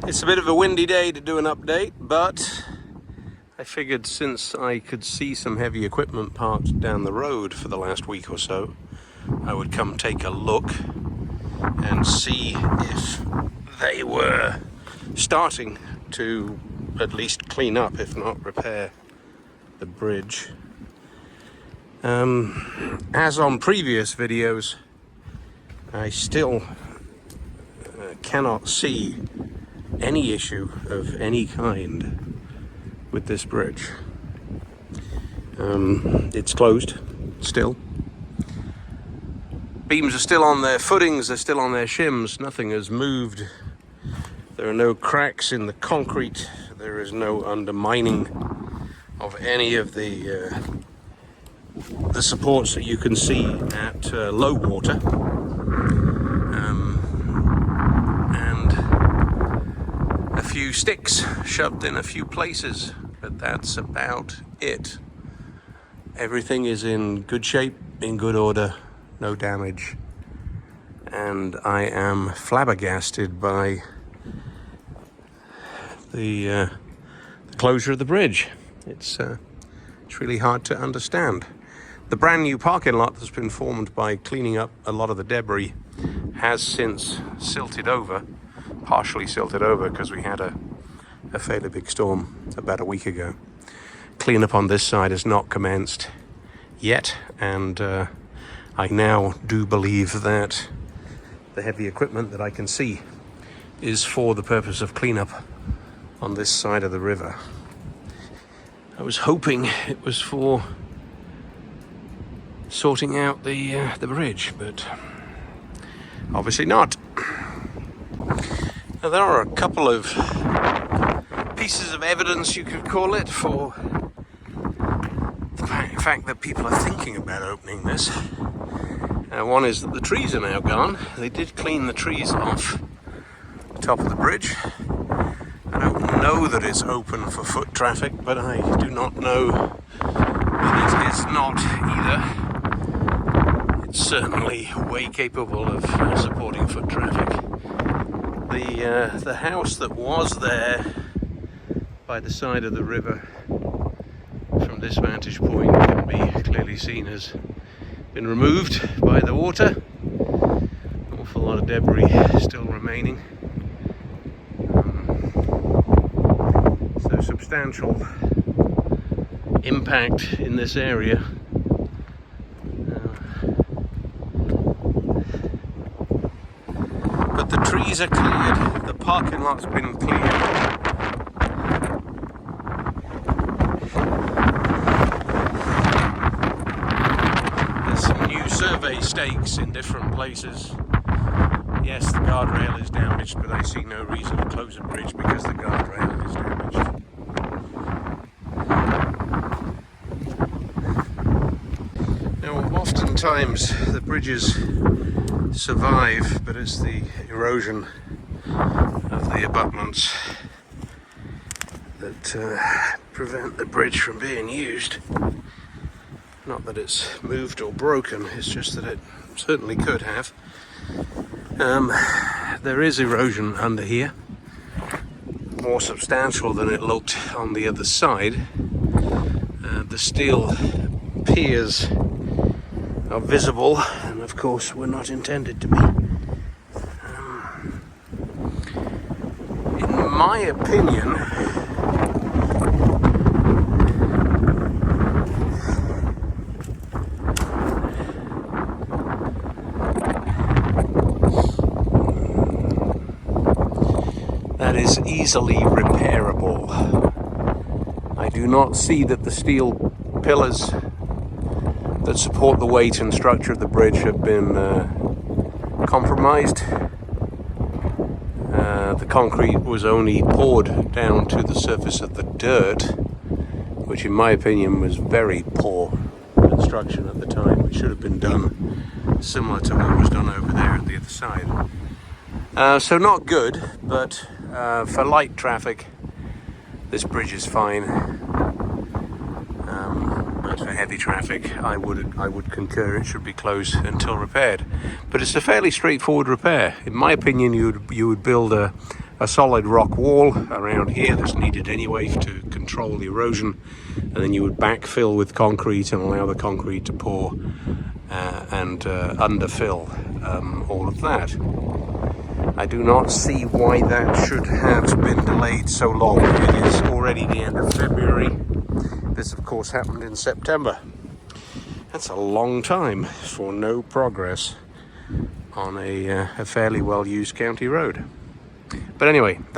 It's a bit of a windy day to do an update, but I figured since I could see some heavy equipment parked down the road for the last week or so, I would come take a look and see if they were starting to at least clean up, if not repair, the bridge. As on previous videos, I still cannot see any issue of any kind with this bridge. It's closed still. Beams are still on their footings, they're still on their shims, nothing has moved. There are no cracks in the concrete, there is no undermining of any of the supports that you can see at low water. A few sticks shoved in a few places, but that's about it. Everything is in good shape, in good order, no damage, and I am flabbergasted by the closure of the bridge. It's really hard to understand. The brand new parking lot that's been formed by cleaning up a lot of the debris has since silted over, partially silted over, because we had a fairly big storm about a week ago. Cleanup on this side has not commenced yet, and I now do believe that the heavy equipment that I can see is for the purpose of cleanup on this side of the river. I was hoping it was for sorting out the bridge, but obviously not. Now, there are a couple of pieces of evidence, you could call it, for the fact that people are thinking about opening this. One is that the trees are now gone. They did clean the trees off the top of the bridge. I don't know that it's open for foot traffic, but I do not know that it is not either. It's certainly way capable of supporting foot traffic. The house that was there by the side of the river from this vantage point can be clearly seen as been removed by the water. An awful lot of debris still remaining. So substantial impact in this area. But the trees are cleared, the parking lot's been cleared. There's some new survey stakes in different places. Yes, the guardrail is damaged, but I see no reason to close a bridge because the guardrail is damaged. Now, oftentimes the bridges survive, but it's the erosion of the abutments that prevent the bridge from being used. Not that it's moved or broken, it's just that it certainly could have. There is erosion under here, more substantial than it looked on the other side. The steel piers are visible, and of course were not intended to be. In my opinion, that is easily repairable. I do not see that the steel pillars that support the weight and structure of the bridge have been compromised. The concrete was only poured down to the surface of the dirt, which in my opinion was very poor construction at the time. It should have been done similar to what was done over there at the other side. So not good, but for light traffic this bridge is fine. But for heavy traffic, I would concur it should be closed until repaired. But it's a fairly straightforward repair. In my opinion, you would build a a solid rock wall around here that's needed anyway to control the erosion, and then you would backfill with concrete and allow the concrete to pour and underfill all of that. I do not see why that should have been delayed so long. It is already the end of February. This of course happened in September. That's a long time for no progress on a fairly well used county road. But anyway,